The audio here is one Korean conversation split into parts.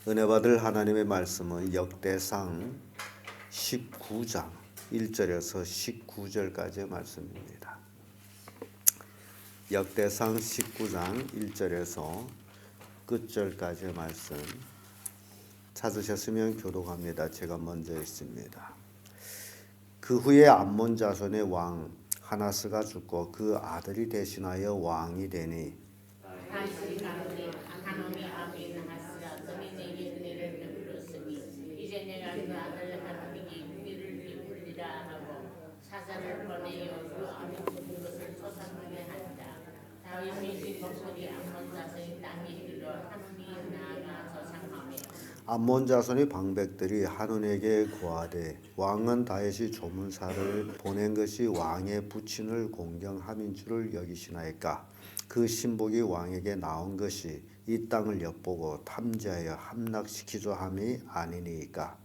은혜 받을 하나님의 말씀은 역대상 19장 1절에서 19절까지의 말씀입니다. 역대상 19장 1절에서 끝절까지의 말씀 찾으셨으면 교독합니다. 제가 먼저 읽습니다. 그 후에 암몬 자손의 왕 하나스가 죽고 그 아들이 대신하여 왕이 되니 사자를 보내어 그 아비 죽은 것을 조상하게 한다. 다윗이 복속이 암몬 자손이 땅에 이르러 하느니 나아가 조상하며 암몬 자손의 방백들이 한온에게 구하되 왕은 다윗이 조문사를 보낸 것이 왕의 부친을 공경함인 줄을 여기시나이까. 그 신복이 왕에게 나온 것이 이 땅을 엿보고 탐지하여 함락시키려 함이 아니니까.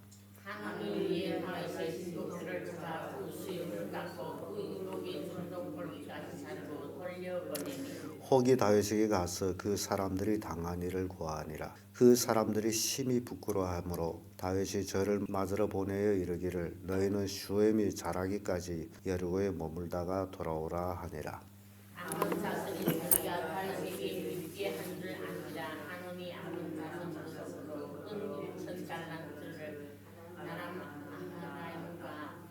하나님이 이에 다윗의 신복들을 잡아 그 수염을 깎고 그 이목이 중동 볼기까지 자르고 돌려보내니 혹이 다윗에게 가서 그 사람들이 당한 일을 고하니라. 그 사람들이 심히 부끄러워하므로 다윗이 저를 맞으러 보내어 이르기를 너희는 슈엠이 자라기까지 여리고에 머물다가 돌아오라 하니라. 암몬 자손이 자기가 다윗에게 밀지한 줄 아니라 하나님이 암몬 자손으로 은 6천 달란트를 아람과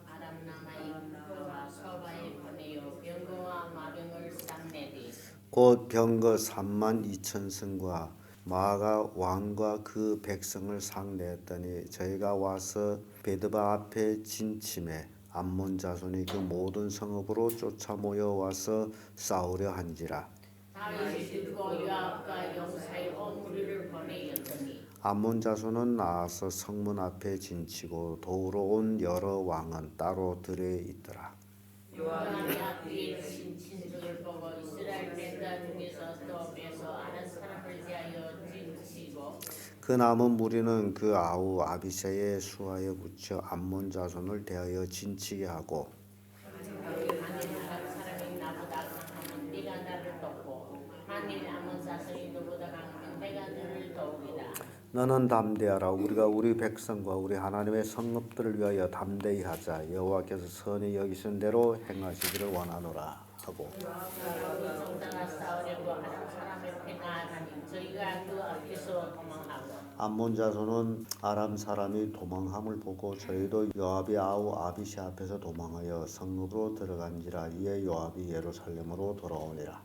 아람나마이와 소바에 보내어 병거와 마병을 쌌내리 곧 병거 3만 2천 승과 마가 왕과 그 백성을 상대했더니 저희가 와서 베드바 앞에 진침해 암몬 자손이 그 모든 성읍으로 쫓아 모여와서 싸우려 한지라. 다윗이 듣고 요압과 용사의 온 무리를 보내었더니 암몬 자손은 나와서 성문 앞에 진치고 도우러 온 여러 왕은 따로 들에 있더라. 요압이 앞뒤에 진친중을 보고 이스라엘 벤다 중에서 또 빼서 아는 사람을 대하여 진치고 그 남은 무리는 그 아우 아비새의 수하에 붙여 암몬 자손을 대하여 진치게 하고 만일 아람 사람이 나보다 강하면 네가 나를 돕고 만일 암몬 자손이 너보다 강하면 내가 너를 도우리라. 너는 담대하라. 우리가 우리 백성과 우리 하나님의 성읍들을 위하여 담대히 하자. 여호와께서 선히 여기신 대로 행하시기를 원하노라 하고 요압과 정당과 싸우려고 아람 사람의 패가하니 저희가 그 앞에서 도망하고 암몬 자손은 아람 사람이 도망함을 보고 저희도 요압의 아우 아비시 앞에서 도망하여 성읍으로 들어간지라. 이에 요압이 예루살렘으로 돌아오니라.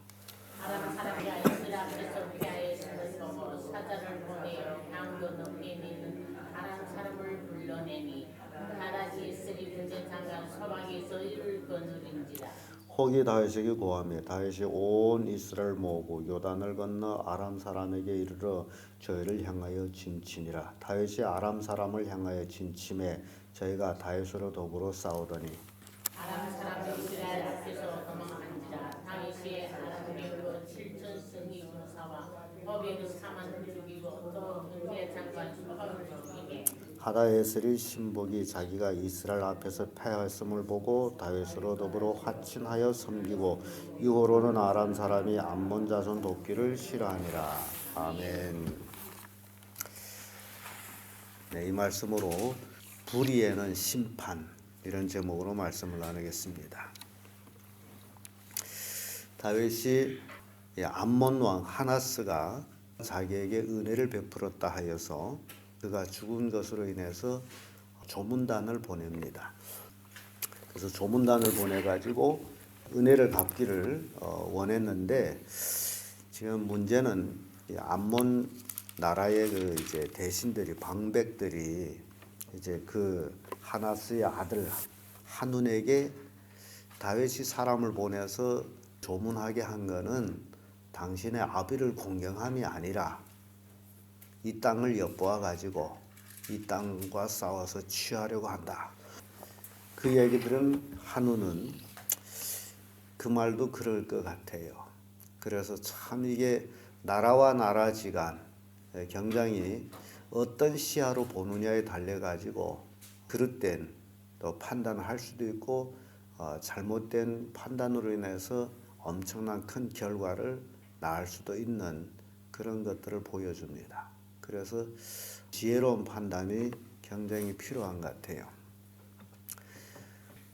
아람 사람이 이스라엘 앞에서 피하였음을 보고 사자를 보내어 강도 높이 있는 아람 사람을 불러내니 가라지 있으리 군제장관 소박에서 이를 거느린지라. 혹이 다윗에게 고하며 다윗이 온 이스라엘 모으고 요단을 건너 아람 사람에게 이르러 저희를 향하여 진치니라. 다윗이 아람 사람을 향하여 진침해 저희가 다윗으로 더불어 싸우더니 아람 사람이 이스라엘 앞에서 도망한지라. 다윗이 아람으로 7천 승리 군사와 504만 죽이고 또 군제장관 소박을 죽이게 하다에셀의 신복이 자기가 이스라엘 앞에서 패하였음을 보고 다윗으로 더불어 화친하여 섬기고 이후로는 아람 사람이 암몬 자손 돕기를 싫어하니라. 아멘. 네, 이 말씀으로 불의에는 심판 이런 제목으로 말씀을 나누겠습니다. 다윗이 암몬 왕 하나스가 자기에게 은혜를 베풀었다 하여서 그가 죽은 것으로 인해서 조문단을 보냅니다. 그래서 조문단을 보내가지고 은혜를 갚기를 원했는데 지금 문제는 암몬 나라의 그 이제 대신들이 방백들이 이제 그 하나스의 아들 한운에게 다윗이 사람을 보내서 조문하게 한 거는 당신의 아비를 공경함이 아니라 이 땅을 엿보아 가지고 이 땅과 싸워서 취하려고 한다. 그 얘기들은 한우는 그 말도 그럴 것 같아요. 그래서 참 이게 나라와 나라지간 굉장히 어떤 시야로 보느냐에 달려 가지고 그릇된 또 판단을 할 수도 있고 잘못된 판단으로 인해서 엄청난 큰 결과를 낳을 수도 있는 그런 것들을 보여줍니다. 그래서 지혜로운 판단이 굉장히 필요한 것 같아요.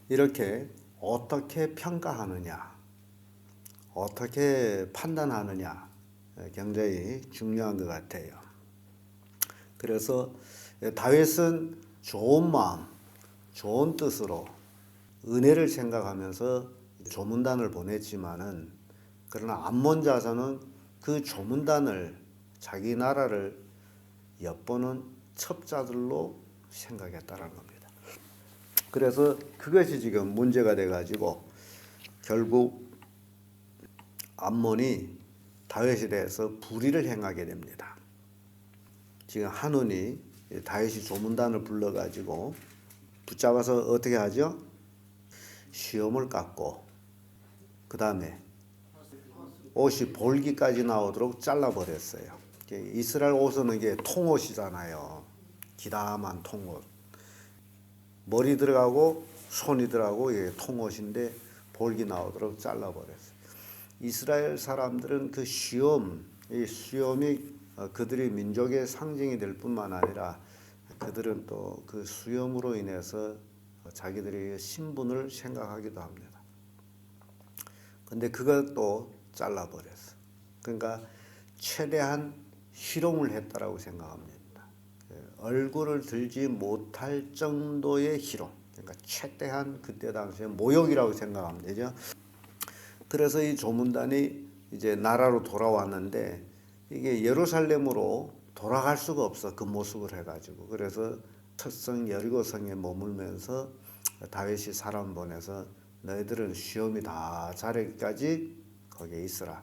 이렇게 어떻게 평가하느냐, 어떻게 판단하느냐 굉장히 중요한 것 같아요. 그래서 다윗은 좋은 마음, 좋은 뜻으로 은혜를 생각하면서 조문단을 보냈지만은 그러나 암몬 자손은 그 조문단을 자기 나라를 엿보는 첩자들로 생각했다라는 겁니다. 그래서 그것이 지금 문제가 돼가지고 결국 암몬이 다윗에 대해서 불의를 행하게 됩니다. 지금 한온이 다윗이 조문단을 불러가지고 붙잡아서 어떻게 하죠? 시험을 깎고 그 다음에 옷이 볼기까지 나오도록 잘라버렸어요. 이스라엘 옷은 이게 통옷이잖아요. 기다만 통옷. 머리 들어가고 손이 들어가고 이게 통옷인데 볼기 나오도록 잘라버렸어요. 이스라엘 사람들은 그 시험, 이 수염이 그들의 민족의 상징이 될 뿐만 아니라 그들은 또 그 수염으로 인해서 자기들의 신분을 생각하기도 합니다. 근데 그것도 잘라버렸어. 그러니까 최대한 희롱을 했다라고 생각합니다. 얼굴을 들지 못할 정도의 희롱. 그러니까 최대한 그때 당시에 모욕이라고 생각하면 되죠. 그래서 이 조문단이 이제 나라로 돌아왔는데 이게 예루살렘으로 돌아갈 수가 없어. 그 모습을 해가지고. 그래서 첫성 여리고성에 머물면서 다윗이 사람 보내서 너희들은 시험이 다 자라기까지 거기에 있으라.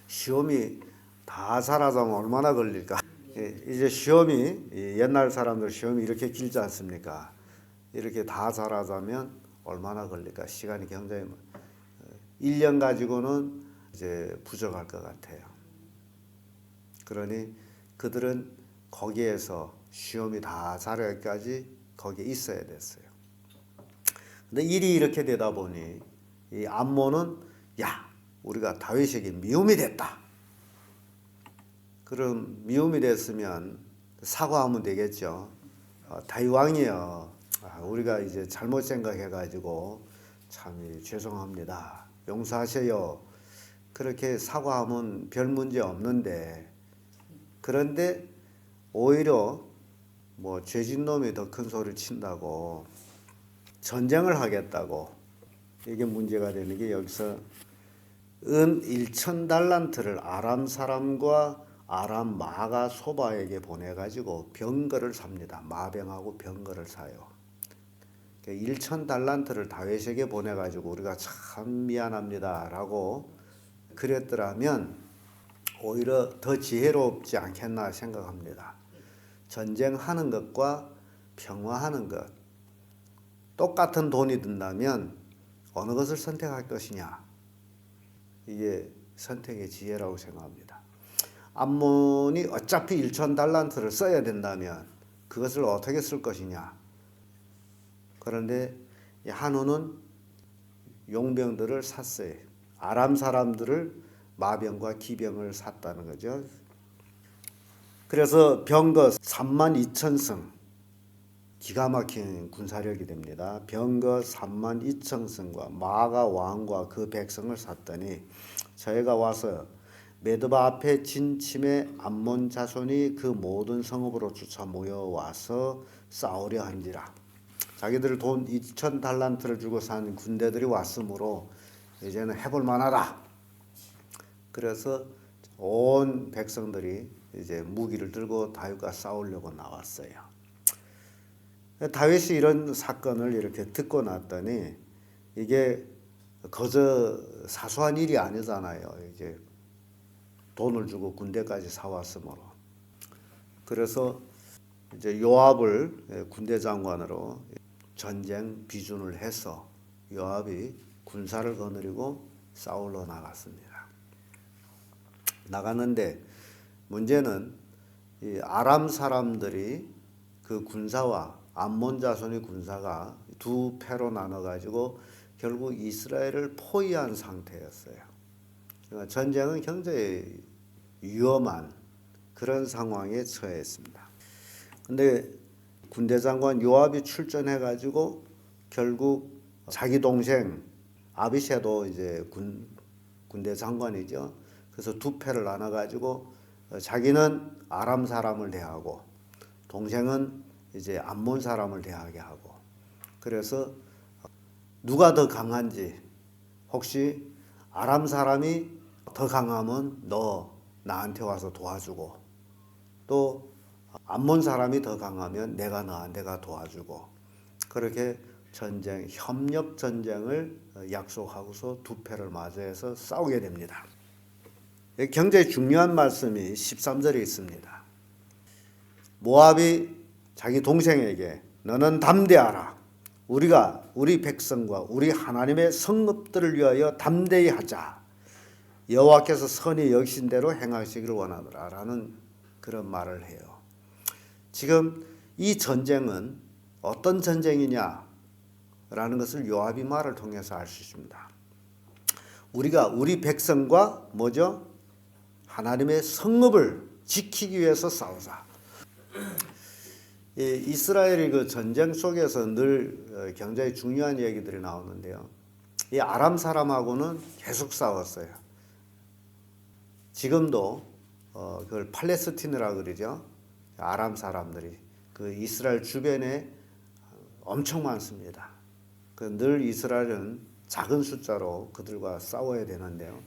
시험이 다 자라자면 얼마나 걸릴까? 이제 시험이 옛날 사람들 시험이 이렇게 길지 않습니까? 이렇게 다 자라자면 얼마나 걸릴까? 시간이 굉장히 1년 가지고는 이제 부족할 것 같아요. 그러니 그들은 거기에서 시험이 다 자라기까지 거기에 있어야 됐어요. 근데 일이 이렇게 되다 보니 이 암몬은 야, 우리가 다윗에게 미움이 됐다. 그럼 미움이 됐으면 사과하면 되겠죠. 다윗 왕이여, 우리가 이제 잘못 생각해가지고 참 죄송합니다. 용서하세요. 그렇게 사과하면 별 문제 없는데 그런데 오히려 뭐 죄진 놈이 더 큰 소리를 친다고 전쟁을 하겠다고 이게 문제가 되는 게 여기서 은 1,000달란트를 아람 사람과 아람 마가 소바에게 보내가지고 병거를 삽니다. 마병하고 병거를 사요. 1,000달란트를 다윗에게 보내가지고 우리가 참 미안합니다 라고 그랬더라면 오히려 더 지혜롭지 않겠나 생각합니다. 전쟁하는 것과 평화하는 것 똑같은 돈이 든다면 어느 것을 선택할 것이냐, 이게 선택의 지혜라고 생각합니다. 암몬이 어차피 1,000달란트를 써야 된다면 그것을 어떻게 쓸 것이냐. 그런데 한우는 용병들을 샀어요. 아람 사람들을 마병과 기병을 샀다는 거죠. 그래서 병거 32,000성, 기가 막힌 군사력이 됩니다. 병거 32,000성과 마가 왕과 그 백성을 샀더니 저희가 와서 메드바 앞에 진침에 암몬 자손이 그 모든 성읍으로 쫓아 모여와서 싸우려 한지라. 자기들 돈 2,000달란트를 주고 산 군대들이 왔으므로 이제는 해볼 만하다. 그래서 온 백성들이 이제 무기를 들고 다윗과 싸우려고 나왔어요. 다윗이 이런 사건을 이렇게 듣고 났더니 이게 그저 사소한 일이 아니잖아요. 이제 돈을 주고 군대까지 사왔으므로. 그래서 이제 요압을 군대 장관으로 전쟁 비준을 해서 요압이 군사를 거느리고 싸우러 나갔습니다. 나갔는데 문제는 이 아람 사람들이 그 군사와 암몬 자손의 군사가 두 패로 나눠 가지고 결국 이스라엘을 포위한 상태였어요. 그러니까 전쟁은 굉장히 위험한 그런 상황에 처했습니다. 근데 군대 장관 요압이 출전해 가지고 결국 자기 동생 아비새도 이제 군대 장관이죠. 그래서 두 패를 나눠 가지고 자기는 아람 사람을 대하고 동생은 이제 암몬 사람을 대하게 하고, 그래서 누가 더 강한지, 혹시 아람 사람이 더 강하면 너 나한테 와서 도와주고, 또 암몬 사람이 더 강하면 내가 도와주고, 그렇게 전쟁, 협력 전쟁을 약속하고서 두 패를 마주해서 싸우게 됩니다. 굉장히 중요한 말씀이 13절에 있습니다. 모압이 자기 동생에게 너는 담대하라. 우리가 우리 백성과 우리 하나님의 성읍들을 위하여 담대히 하자. 여호와께서 선히 여기신 대로 행하시기를 원하노라라는 그런 말을 해요. 지금 이 전쟁은 어떤 전쟁이냐라는 것을 요압이 말을 통해서 알 수 있습니다. 우리가 우리 백성과 뭐죠? 하나님의 성읍을 지키기 위해서 싸우자. 이스라엘이 그 전쟁 속에서 늘 굉장히 중요한 얘기들이 나오는데요. 이 아람 사람하고는 계속 싸웠어요. 지금도 그걸 팔레스틴이라 그러죠. 아람 사람들이 그 이스라엘 주변에 엄청 많습니다. 늘 이스라엘은 작은 숫자로 그들과 싸워야 되는데요.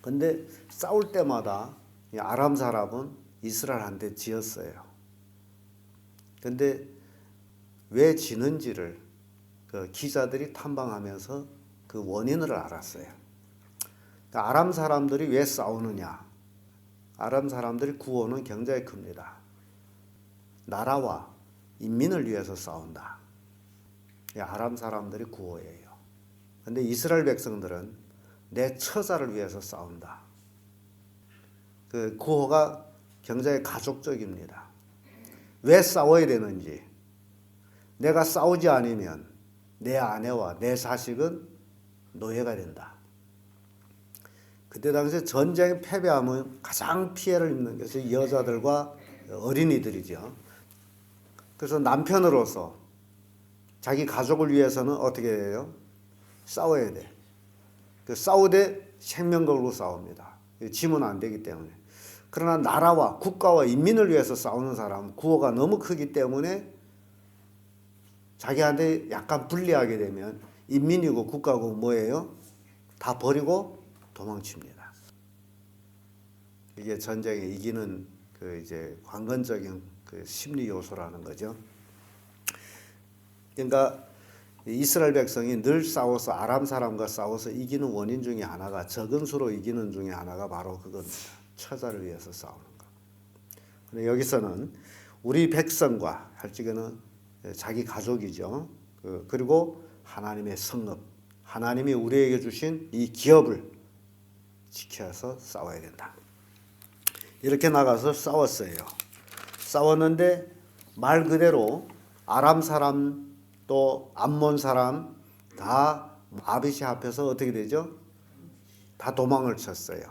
근데 싸울 때마다 이 아람 사람은 이스라엘한테 지었어요. 근데 왜 지는지를 그 기자들이 탐방하면서 그 원인을 알았어요. 그러니까 아람 사람들이 왜 싸우느냐? 아람 사람들의 구호는 굉장히 큽니다. 나라와 인민을 위해서 싸운다. 이 아람 사람들의 구호예요. 근데 이스라엘 백성들은 내 처자를 위해서 싸운다. 그 구호가 굉장히 가족적입니다. 왜 싸워야 되는지, 내가 싸우지 않으면 내 아내와 내 자식은 노예가 된다. 그때 당시에 전쟁에 패배하면 가장 피해를 입는 것이 여자들과 어린이들이죠. 그래서 남편으로서 자기 가족을 위해서는 어떻게 해요? 싸워야 돼. 그 싸우되 생명 걸고 싸웁니다. 지면 안 되기 때문에. 그러나 나라와 국가와 인민을 위해서 싸우는 사람은 구호가 너무 크기 때문에 자기한테 약간 불리하게 되면 인민이고 국가고 뭐예요? 다 버리고 도망칩니다. 이게 전쟁에 이기는 그 이제 관건적인 그 심리 요소라는 거죠. 그러니까 이스라엘 백성이 늘 싸워서 아람 사람과 싸워서 이기는 원인 중에 하나가, 적은 수로 이기는 중에 하나가 바로 그겁니다. 처자를 위해서 싸우는 것. 근데 여기서는 우리 백성과 할 적에는 자기 가족이죠. 그리고 하나님의 성읍, 하나님이 우리에게 주신 이 기업을 지켜서 싸워야 된다. 이렇게 나가서 싸웠어요. 싸웠는데 말 그대로 아람 사람 또 암몬 사람 다 아비시 앞에서 어떻게 되죠? 다 도망을 쳤어요.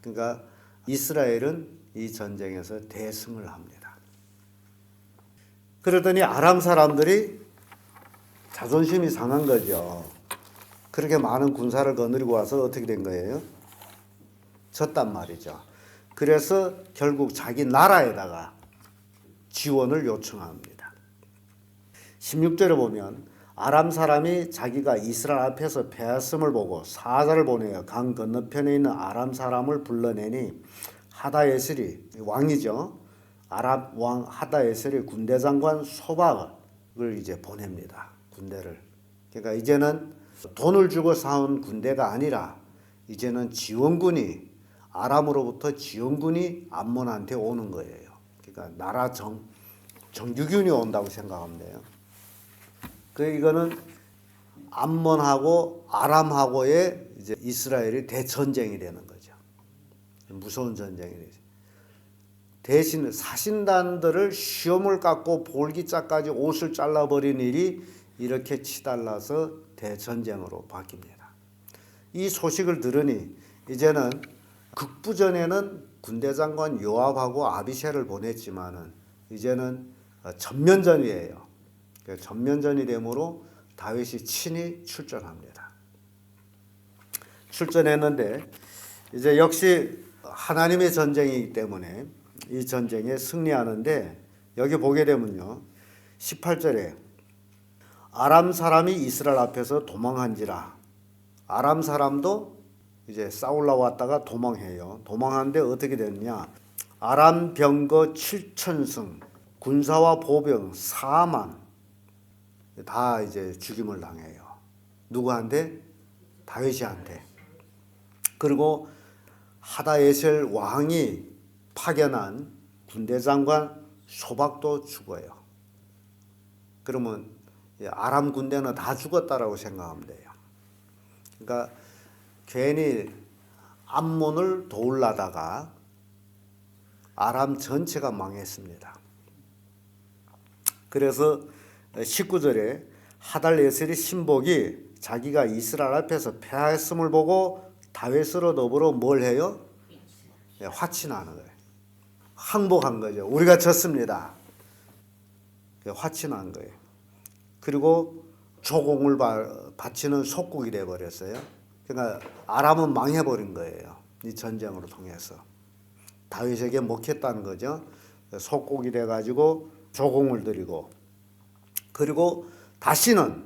그러니까 이스라엘은 이 전쟁에서 대승을 합니다. 그러더니 아람 사람들이 자존심이 상한 거죠. 그렇게 많은 군사를 거느리고 와서 어떻게 된 거예요? 졌단 말이죠. 그래서 결국 자기 나라에다가 지원을 요청합니다. 16절에 보면 아람 사람이 자기가 이스라엘 앞에서 패했음을 보고 사자를 보내어 강 건너편에 있는 아람 사람을 불러내니 하다에셀이 왕이죠. 아람 왕 하다에셀이 군대 장관 소박을 이제 보냅니다. 군대를. 그러니까 이제는 돈을 주고 사온 군대가 아니라 이제는 지원군이, 아람으로부터 지원군이 암몬한테 오는 거예요. 그러니까 나라 정규군이 온다고 생각하면 돼요. 이거는 암몬하고 아람하고의 이제 이스라엘이 대전쟁이 되는 거죠. 무서운 전쟁이 되죠. 대신 사신단들을 시험을 깎고 볼기짝까지 옷을 잘라버린 일이 이렇게 치달라서 대전쟁으로 바뀝니다. 이 소식을 들으니 이제는 극부전에는 군대 장관 요압하고 아비새를 보냈지만은 이제는 전면전이에요. 전면전이 되므로 다윗이 친히 출전합니다. 출전했는데 이제 역시 하나님의 전쟁이기 때문에 이 전쟁에 승리하는데 여기 보게 되면요. 18절에 아람 사람이 이스라엘 앞에서 도망한지라. 아람 사람도 이제 싸우러 왔다가 도망해요. 도망하는데 어떻게 됐냐? 아람 병거 7,000승, 군사와 보병 4만 다 이제 죽임을 당해요. 누구한테? 다윗이한테. 그리고 하다에셀 왕이 파견한 군대 장관 소박도 죽어요. 그러면 아람 군대는 다 죽었다라고 생각하면 돼요. 그러니까 괜히 암몬을 도우려다가 아람 전체가 망했습니다. 그래서 19절에 하달에셀의 신복이 자기가 이스라엘 앞에서 패했음을 보고 다윗으로 더불어 뭘 해요? 화친하는 거예요. 항복한 거죠. 우리가 졌습니다. 화친한 거예요. 그리고 조공을 바치는 속국이 되어버렸어요. 그러니까 아람은 망해버린 거예요. 이 전쟁으로 통해서. 다윗에게 먹혔다는 거죠. 속국이 돼가지고 조공을 드리고 그리고 다시는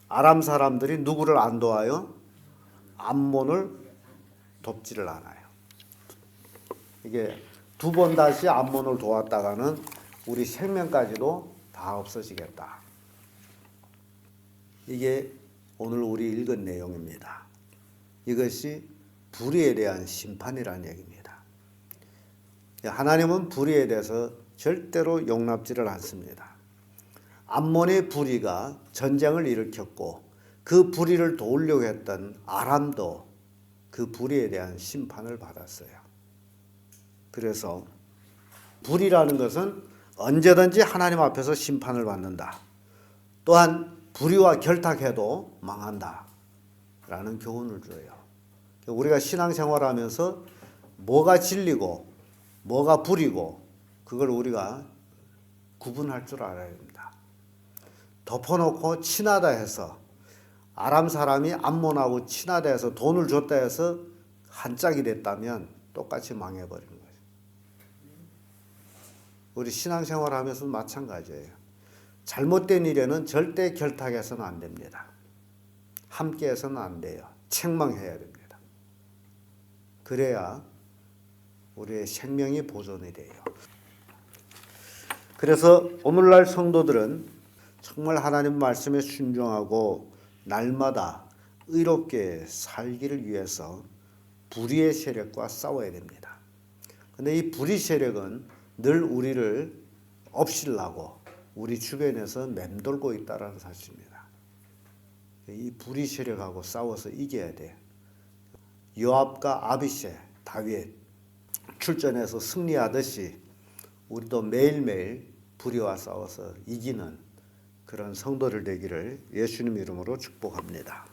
아람 사람들이 누구를 안 도와요? 암몬을 돕지를 않아요. 이게 두 번 다시 암몬을 도왔다가는 우리 생명까지도 다 없어지겠다. 이게 오늘 우리 읽은 내용입니다. 이것이 불의에 대한 심판이라는 얘기입니다. 하나님은 불의에 대해서 절대로 용납지를 않습니다. 암몬의 불의가 전쟁을 일으켰고 그 불의를 도우려고 했던 아람도 그 불의에 대한 심판을 받았어요. 그래서 불의라는 것은 언제든지 하나님 앞에서 심판을 받는다. 또한 불의와 결탁해도 망한다 라는 교훈을 줘요. 우리가 신앙생활하면서 뭐가 진리고 뭐가 불의고 그걸 우리가 구분할 줄 알아야 됩니다. 덮어놓고 친하다 해서 아람 사람이 암몬하고 친하다 해서 돈을 줬다 해서 한 짝이 됐다면 똑같이 망해버리는 거예요. 우리 신앙생활하면서 마찬가지예요. 잘못된 일에는 절대 결탁해서는 안 됩니다. 함께해서는 안 돼요. 책망해야 됩니다. 그래야 우리의 생명이 보존이 돼요. 그래서 오늘날 성도들은 정말 하나님 말씀에 순종하고 날마다 의롭게 살기를 위해서 불의의 세력과 싸워야 됩니다. 그런데 이 불의 세력은 늘 우리를 없애려고 우리 주변에서 맴돌고 있다는 사실입니다. 이 불의 세력하고 싸워서 이겨야 돼요. 요압과 아비새, 다윗 출전해서 승리하듯이 우리도 매일매일 불의와 싸워서 이기는 그런 성도들 되기를 예수님 이름으로 축복합니다.